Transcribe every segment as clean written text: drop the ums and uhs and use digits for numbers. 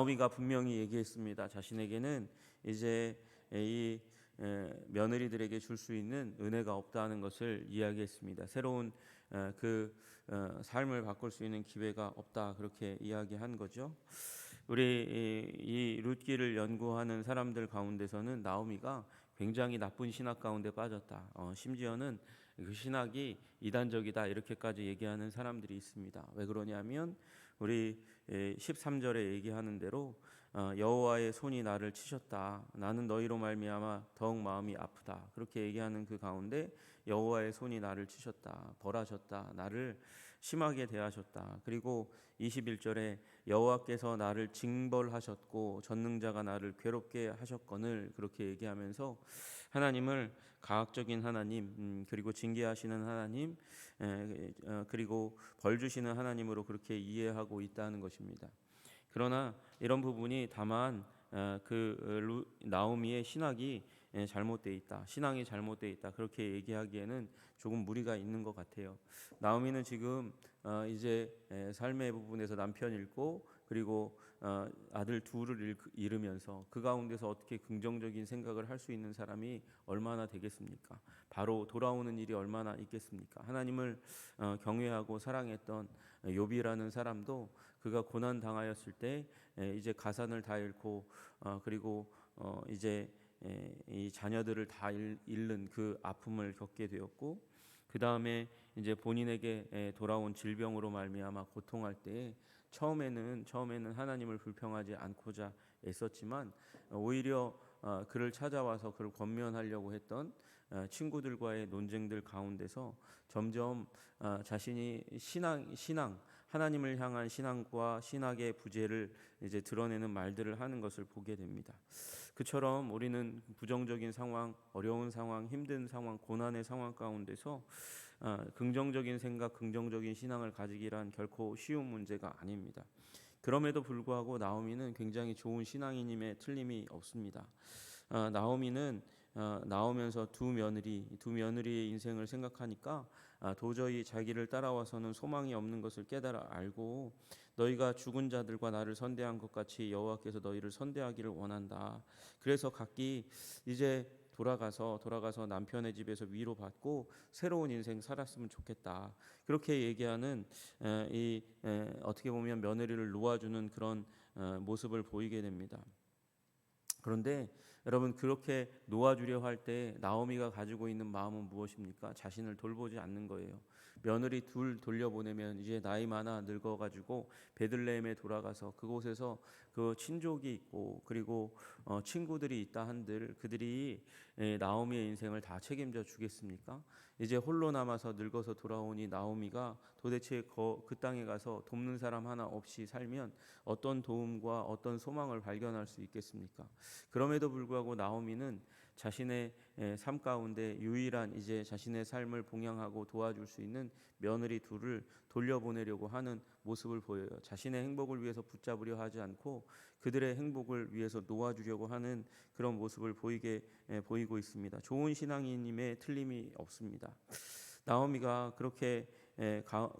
나오미가 분명히 얘기했습니다. 자신에게는 이제 이 며느리들에게 줄 수 있는 은혜가 없다는 것을 이야기했습니다. 새로운 삶을 바꿀 수 있는 기회가 없다, 그렇게 이야기한 거죠. 우리 이 룻기를 연구하는 사람들 가운데서는 나오미가 굉장히 나쁜 신학 가운데 빠졌다. 심지어는 그 신학이 이단적이다, 이렇게까지 얘기하는 사람들이 있습니다. 왜 그러냐면 우리 13절에 얘기하는 대로 여호와의 손이 나를 치셨다. 나는 너희로 말미암아 더욱 마음이 아프다. 그렇게 얘기하는 그 가운데 여호와의 손이 나를 치셨다, 벌하셨다, 나를 심하게 대하셨다. 그리고 21절에 여호와께서 나를 징벌하셨고 전능자가 나를 괴롭게 하셨거늘, 그렇게 얘기하면서 하나님을 가학적인 하나님, 그리고 징계하시는 하나님, 그리고 벌 주시는 하나님으로 그렇게 이해하고 있다는 것입니다. 그러나 이런 부분이 다만 나오미의 신학이 잘못되어 있다, 신앙이 잘못되어 있다, 그렇게 얘기하기에는 조금 무리가 있는 것 같아요. 나오미는 지금 이제 삶의 부분에서 남편 잃고, 그리고 아들 둘을 잃으면서 그 가운데서 어떻게 긍정적인 생각을 할 수 있는 사람이 얼마나 되겠습니까? 바로 돌아오는 일이 얼마나 있겠습니까? 하나님을 경외하고 사랑했던 욥이라는 사람도 그가 고난 당하였을 때 이제 가산을 다 잃고, 그리고 이제 이 자녀들을 다 잃는 그 아픔을 겪게 되었고, 그 다음에 이제 본인에게 돌아온 질병으로 말미암아 고통할 때 처음에는 하나님을 불평하지 않고자 애썼지만, 오히려 그를 찾아와서 그를 권면하려고 했던 친구들과의 논쟁들 가운데서 점점 자신이 신앙, 하나님을 향한 신앙과 신학의 부재를 이제 드러내는 말들을 하는 것을 보게 됩니다. 그처럼 우리는 부정적인 상황, 어려운 상황, 힘든 상황, 고난의 상황 가운데서 긍정적인 생각, 긍정적인 신앙을 가지기란 결코 쉬운 문제가 아닙니다. 그럼에도 불구하고 나오미는 굉장히 좋은 신앙인임에 틀림이 없습니다. 나오미는 나오면서 두 며느리의 인생을 생각하니까 도저히 자기를 따라와서는 소망이 없는 것을 깨달아 알고, 너희가 죽은 자들과 나를 선대한 것 같이 여호와께서 너희를 선대하기를 원한다. 그래서 각기 이제 돌아가서 남편의 집에서 위로받고 새로운 인생 살았으면 좋겠다, 그렇게 얘기하는 어떻게 보면 며느리를 놓아주는 그런 모습을 보이게 됩니다. 그런데 여러분, 그렇게 놓아주려 할 때 나오미가 가지고 있는 마음은 무엇입니까? 자신을 돌보지 않는 거예요. 며느리 둘 돌려보내면 이제 나이 많아 늙어가지고 베들레헴에 돌아가서 그곳에서 그 친족이 있고, 그리고 친구들이 있다 한들 그들이 나오미의 인생을 다 책임져 주겠습니까? 이제 홀로 남아서 늙어서 돌아오니 나오미가 도대체 그 땅에 가서 돕는 사람 하나 없이 살면 어떤 도움과 어떤 소망을 발견할 수 있겠습니까? 그럼에도 불구하고 나오미는 자신의 삶 가운데 유일한 이제 자신의 삶을 봉양하고 도와줄 수 있는 며느리 둘을 돌려보내려고 하는 모습을 보여요. 자신의 행복을 위해서 붙잡으려 하지 않고 그들의 행복을 위해서 놓아주려고 하는 그런 모습을 보이고 있습니다. 좋은 신앙인임에 틀림이 없습니다. 나오미가 그렇게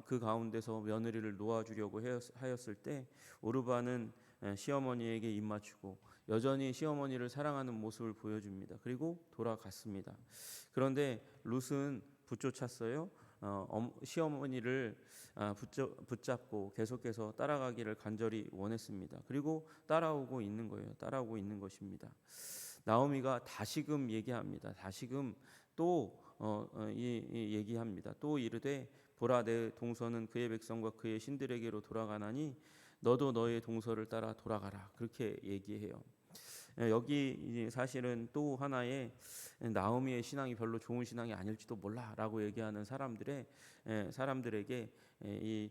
그 가운데서 며느리를 놓아주려고 하였을 때 오르바는 시어머니에게 입맞추고 여전히 시어머니를 사랑하는 모습을 보여줍니다. 그리고 돌아갔습니다. 그런데 룻은 붙쫓았어요. 시어머니를 붙잡고 계속해서 따라가기를 간절히 원했습니다. 그리고 따라오고 있는 거예요. 따라오고 있는 것입니다. 나오미가 다시금 얘기합니다. 다시금 또 얘기합니다. 또 이르되 보라, 내 동서는 그의 백성과 그의 신들에게로 돌아가나니 너도 너의 동서를 따라 돌아가라, 그렇게 얘기해요. 여기 사실은 또 하나의 나오미의 신앙이 별로 좋은 신앙이 아닐지도 몰라라고 얘기하는 사람들에게 이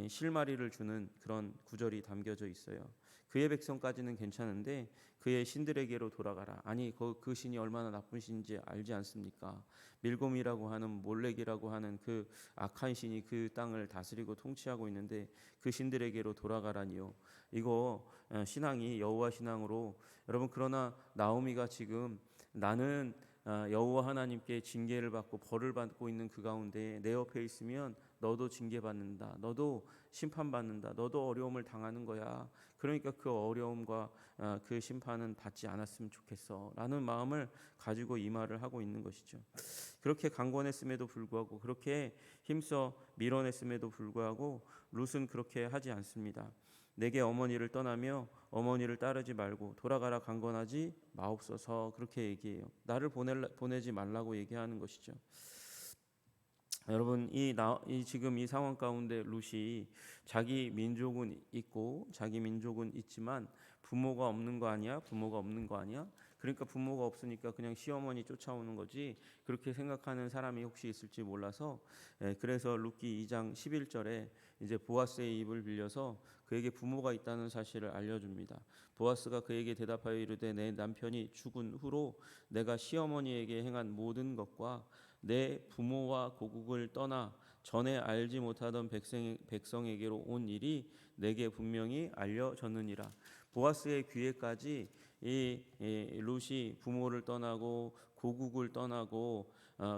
실마리를 주는 그런 구절이 담겨져 있어요. 그의 백성까지는 괜찮은데 그의 신들에게로 돌아가라. 아니 그 신이 얼마나 나쁜 신인지 알지 않습니까? 밀곰이라고 하는, 몰렉이라고 하는 그 악한 신이 그 땅을 다스리고 통치하고 있는데 그 신들에게로 돌아가라니요. 이거 신앙이 여호와 신앙으로, 여러분, 그러나 나오미가 지금 나는 여호와 하나님께 징계를 받고 벌을 받고 있는 그 가운데 내 옆에 있으면 너도 징계받는다. 너도 심판받는다. 너도 어려움을 당하는 거야. 그러니까 그 어려움과 그 심판은 받지 않았으면 좋겠어 라는 마음을 가지고 이 말을 하고 있는 것이죠. 그렇게 강권했음에도 불구하고, 그렇게 힘써 밀어냈음에도 불구하고 룻은 그렇게 하지 않습니다. 내게 어머니를 떠나며 어머니를 따르지 말고 돌아가라 강권하지 마옵소서, 그렇게 얘기해요. 나를 보내지 말라고 얘기하는 것이죠. 여러분, 지금 이 상황 가운데 룻이 자기 민족은 있고 자기 민족은 있지만 부모가 없는 거 아니야? 부모가 없는 거 아니야? 그러니까 부모가 없으니까 그냥 시어머니 쫓아오는 거지, 그렇게 생각하는 사람이 혹시 있을지 몰라서, 그래서 룻기 2장 11절에 이제 보아스의 입을 빌려서 그에게 부모가 있다는 사실을 알려줍니다. 보아스가 그에게 대답하여 이르되 내 남편이 죽은 후로 내가 시어머니에게 행한 모든 것과 내 부모와 고국을 떠나 전에 알지 못하던 백성에게로 온 일이 내게 분명히 알려졌느니라. 보아스의 귀에까지 이 룻이 부모를 떠나고 고국을 떠나고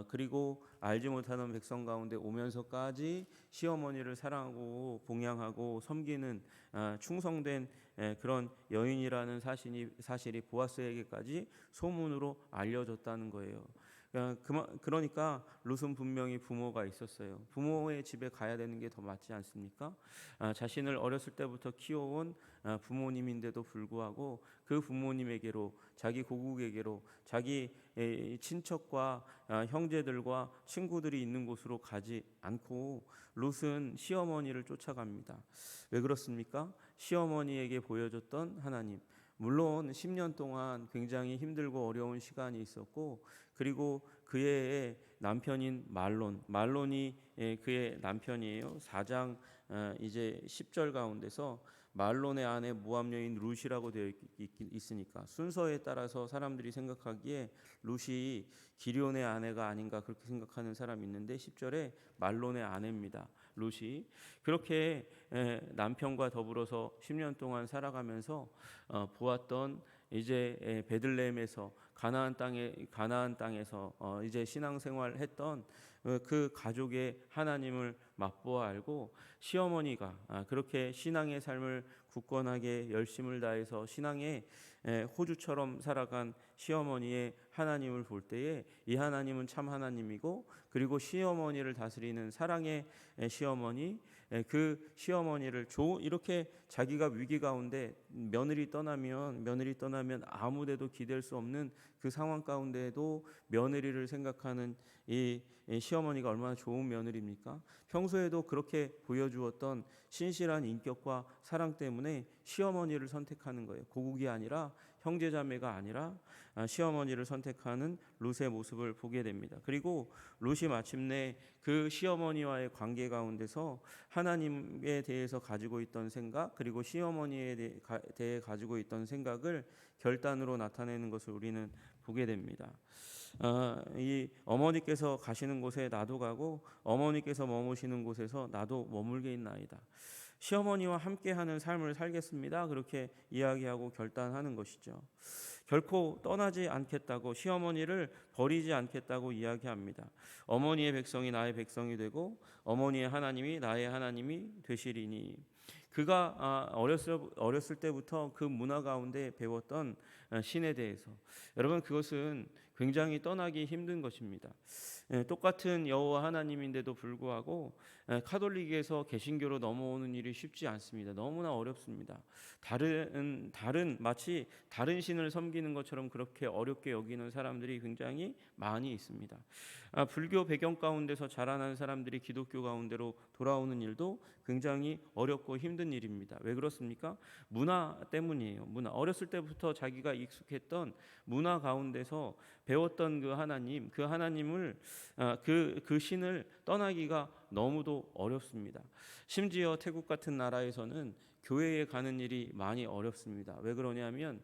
그리고 알지 못하는 백성 가운데 오면서까지 시어머니를 사랑하고 봉양하고 섬기는 충성된 그런 여인이라는 사실이 보아스에게까지 소문으로 알려졌다는 거예요. 그러니까 룻은 분명히 부모가 있었어요. 부모의 집에 가야 되는 게 더 맞지 않습니까? 자신을 어렸을 때부터 키워온 부모님인데도 불구하고 그 부모님에게로, 자기 고국에게로, 자기 친척과 형제들과 친구들이 있는 곳으로 가지 않고 룻은 시어머니를 쫓아갑니다. 왜 그렇습니까? 시어머니에게 보여줬던 하나님, 물론 10년 동안 굉장히 힘들고 어려운 시간이 있었고, 그리고 그의 남편인 말론이 그의 남편이에요. 4장 이제 10절 가운데서 말론의 아내 모압 여인 룻이라고 되어 있으니까 순서에 따라서 사람들이 생각하기에 룻이 기럧의 아내가 아닌가 그렇게 생각하는 사람이 있는데, 10절에 말론의 아내입니다. 룻이 그렇게 남편과 더불어서 10년 동안 살아가면서 보았던 이제 베들레헴에서 가나안 땅에서 이제 신앙생활했던 그 가족의 하나님을 맛보아 알고, 시어머니가 그렇게 신앙의 삶을 굳건하게 열심을 다해서 신앙의 호주처럼 살아간 시어머니의 하나님을 볼 때에 이 하나님은 참 하나님이고, 그리고 시어머니를 다스리는 사랑의 시어머니, 그 시어머니를 이렇게 자기가 위기 가운데 며느리 떠나면 아무데도 기댈 수 없는 그 상황 가운데에도 며느리를 생각하는 이 시어머니가 얼마나 좋은 며느리입니까? 평소에도 그렇게 보여주었던 신실한 인격과 사랑 때문에 시어머니를 선택하는 거예요. 고국이 아니라, 형제자매가 아니라 시어머니를 선택하는 룻의 모습을 보게 됩니다. 그리고 룻이 마침내 그 시어머니와의 관계 가운데서 하나님에 대해서 가지고 있던 생각, 그리고 시어머니에 대해 가지고 있던 생각을 결단으로 나타내는 것을 우리는 보게 됩니다. 이 어머니께서 가시는 곳에 나도 가고 어머니께서 머무시는 곳에서 나도 머물게있나이다. 시어머니와 함께하는 삶을 살겠습니다. 그렇게 이야기하고 결단하는 것이죠. 결코 떠나지 않겠다고, 시어머니를 버리지 않겠다고 이야기합니다. 어머니의 백성이 나의 백성이 되고 어머니의 하나님이 나의 하나님이 되시리니. 그가 어렸을 때부터 그 문화 가운데 배웠던 신에 대해서, 여러분, 그것은 굉장히 떠나기 힘든 것입니다. 똑같은 여호와 하나님인데도 불구하고 카톨릭에서 개신교로 넘어오는 일이 쉽지 않습니다. 너무나 어렵습니다. 마치 다른 신을 섬기는 것처럼 그렇게 어렵게 여기는 사람들이 굉장히 많이 있습니다. 불교 배경 가운데서 자라난 사람들이 기독교 가운데로 돌아오는 일도 굉장히 어렵고 힘든 일입니다. 왜 그렇습니까? 문화 때문이에요. 어렸을 때부터 자기가 익숙했던 문화 가운데서 배웠던 그 하나님을 그 신을 떠나기가 너무도 어렵습니다. 심지어 태국 같은 나라에서는 교회에 가는 일이 많이 어렵습니다. 왜 그러냐면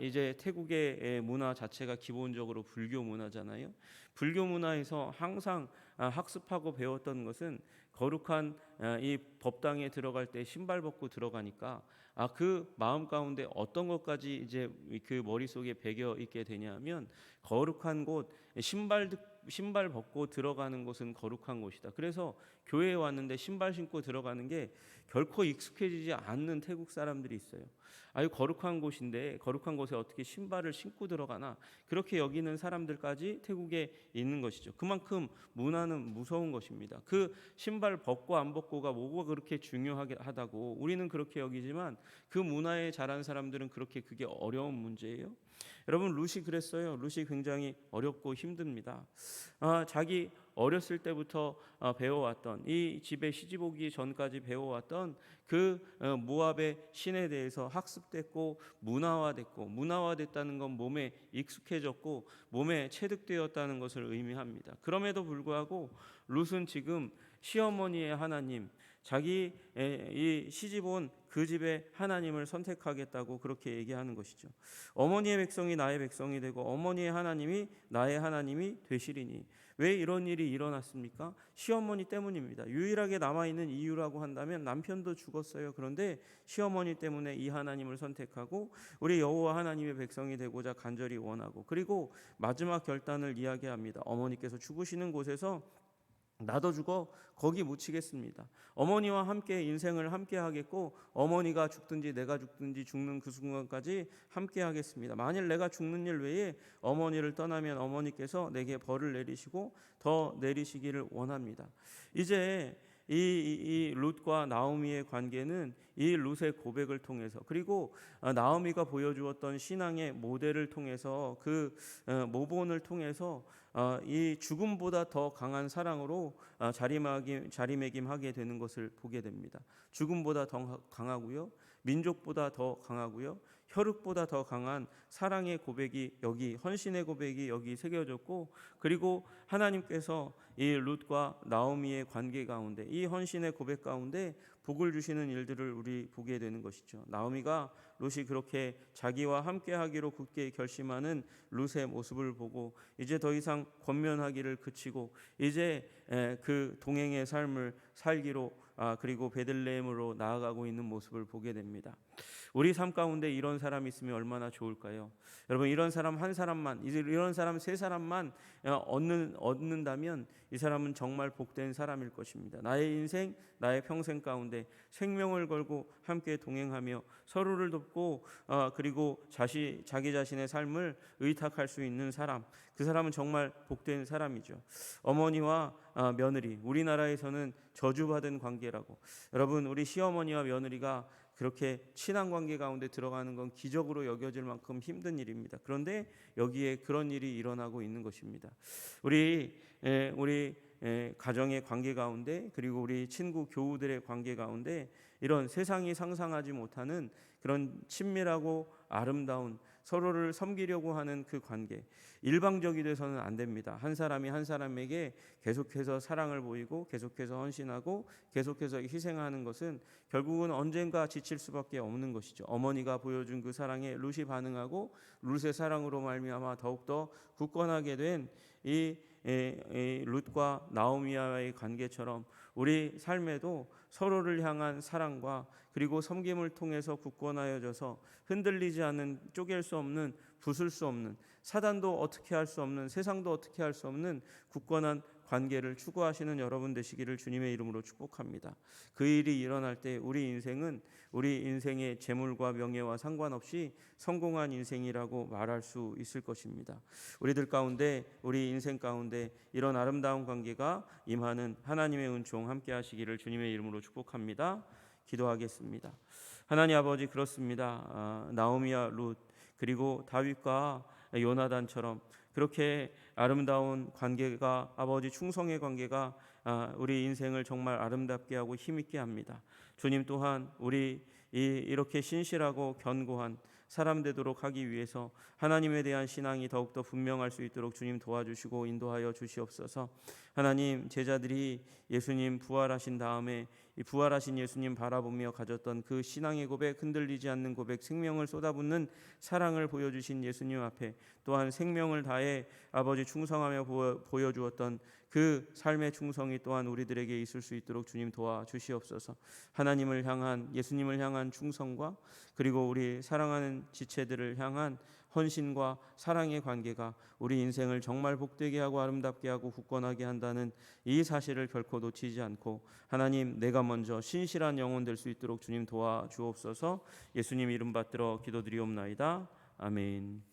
이제 태국의 문화 자체가 기본적으로 불교 문화잖아요. 불교 문화에서 항상 학습하고 배웠던 것은 거룩한 이 법당에 들어갈 때 신발 벗고 들어가니까 그 마음 가운데 어떤 것까지 이제 그 머릿속에 배겨 있게 되냐면, 거룩한 곳, 신발 신발 벗고 들어가는 곳은 거룩한 곳이다. 그래서 교회에 왔는데 신발 신고 들어가는 게 결코 익숙해지지 않는 태국 사람들이 있어요. 아유, 거룩한 곳인데 거룩한 곳에 어떻게 신발을 신고 들어가나, 그렇게 여기는 사람들까지 태국에 있는 것이죠. 그만큼 문화는 무서운 것입니다. 그 신발 벗고 안 벗고가 뭐가 그렇게 중요하다고 우리는 그렇게 여기지만 그 문화에 자란 사람들은 그렇게 그게 어려운 문제예요. 여러분, 룻이 그랬어요. 룻이 굉장히 어렵고 힘듭니다. 자기 어렸을 때부터 배워왔던, 이 집에 시집 오기 전까지 배워왔던 그 모압의 신에 대해서 학습됐고 문화화됐다는 건 몸에 익숙해졌고 몸에 체득되었다는 것을 의미합니다. 그럼에도 불구하고 룻은 지금 시어머니의 하나님, 자기 이 시집 온 그 집의 하나님을 선택하겠다고 그렇게 얘기하는 것이죠. 어머니의 백성이 나의 백성이 되고 어머니의 하나님이 나의 하나님이 되시리니. 왜 이런 일이 일어났습니까? 시어머니 때문입니다. 유일하게 남아있는 이유라고 한다면 남편도 죽었어요. 그런데 시어머니 때문에 이 하나님을 선택하고 우리 여호와 하나님의 백성이 되고자 간절히 원하고, 그리고 마지막 결단을 이야기합니다. 어머니께서 죽으시는 곳에서 나도 죽어 거기 묻히겠습니다. 어머니와 함께 인생을 함께 하겠고, 어머니가 죽든지 내가 죽든지 죽는 그 순간까지 함께 하겠습니다. 만일 내가 죽는 일 외에 어머니를 떠나면 어머니께서 내게 벌을 내리시고 더 내리시기를 원합니다. 이제 이 룻과 나오미의 관계는 이 룻의 고백을 통해서, 그리고 나오미가 보여주었던 신앙의 모델을 통해서, 그 모본을 통해서 이 죽음보다 더 강한 사랑으로 자리매김하게 되는 것을 보게 됩니다. 죽음보다 더 강하고요, 민족보다 더 강하고요, 혈육보다 더 강한 사랑의 고백이 여기, 헌신의 고백이 여기 새겨졌고, 그리고 하나님께서 이 룻과 나오미의 관계 가운데, 이 헌신의 고백 가운데 복을 주시는 일들을 우리 보게 되는 것이죠. 나오미가 룻이 그렇게 자기와 함께하기로 굳게 결심하는 룻의 모습을 보고 이제 더 이상 권면하기를 그치고 이제 그 동행의 삶을 살기로 그리고 베들레헴으로 나아가고 있는 모습을 보게 됩니다. 우리 삶 가운데 이런 사람이 있으면 얼마나 좋을까요? 여러분, 이런 사람 한 사람만, 이런 사람 세 사람만 얻는다면 이 사람은 정말 복된 사람일 것입니다. 나의 인생, 나의 평생 가운데 생명을 걸고 함께 동행하며 서로를 돕고 그리고 자기 자신의 삶을 의탁할 수 있는 사람, 그 사람은 정말 복된 사람이죠. 어머니와 며느리, 우리나라에서는 저주받은 관계라고. 여러분, 우리 시어머니와 며느리가 그렇게 친한 관계 가운데 들어가는 건 기적으로 여겨질 만큼 힘든 일입니다. 그런데 여기에 그런 일이 일어나고 있는 것입니다. 우리 가정의 관계 가운데, 그리고 우리 친구 교우들의 관계 가운데 이런 세상이 상상하지 못하는 그런 친밀하고 아름다운, 서로를 섬기려고 하는 그 관계, 일방적이 돼서는 안 됩니다. 한 사람이 한 사람에게 계속해서 사랑을 보이고 계속해서 헌신하고 계속해서 희생하는 것은 결국은 언젠가 지칠 수밖에 없는 것이죠. 어머니가 보여준 그 사랑에 룻이 반응하고 룻의 사랑으로 말미암아 더욱더 굳건하게 된 이 룻과 나오미와의 관계처럼 우리 삶에도 서로를 향한 사랑과 그리고 섬김을 통해서 굳건하여져서 흔들리지 않는, 쪼갤 수 없는, 부술 수 없는, 사단도 어떻게 할 수 없는, 세상도 어떻게 할 수 없는 굳건한 관계를 추구하시는 여러분 되시기를 주님의 이름으로 축복합니다. 그 일이 일어날 때 우리 인생은 우리 인생의 재물과 명예와 상관없이 성공한 인생이라고 말할 수 있을 것입니다. 우리들 가운데, 우리 인생 가운데 이런 아름다운 관계가 임하는 하나님의 은총 함께 하시기를 주님의 이름으로 축복합니다. 기도하겠습니다. 하나님 아버지, 그렇습니다. 나오미와 룻, 그리고 다윗과 요나단처럼 그렇게 아름다운 관계가, 아버지 충성의 관계가 우리 인생을 정말 아름답게 하고 힘있게 합니다. 주님 또한 우리 이렇게 신실하고 견고한 사람 되도록 하기 위해서 하나님에 대한 신앙이 더욱더 분명할 수 있도록 주님 도와주시고 인도하여 주시옵소서. 하나님, 제자들이 예수님 부활하신 다음에 이 부활하신 예수님 바라보며 가졌던 그 신앙의 고백, 흔들리지 않는 고백, 생명을 쏟아붓는 사랑을 보여주신 예수님 앞에 또한 생명을 다해 아버지 충성하며 보여주었던 그 그 삶의 충성이 또한 우리들에게 있을 수 있도록 주님 도와주시옵소서. 하나님을 향한, 예수님을 향한 충성과 그리고 우리 사랑하는 지체들을 향한 헌신과 사랑의 관계가 우리 인생을 정말 복되게 하고 아름답게 하고 굳건하게 한다는 이 사실을 결코 놓치지 않고, 하나님, 내가 먼저 신실한 영혼 될 수 있도록 주님 도와주옵소서. 예수님 이름 받들어 기도드리옵나이다. 아멘.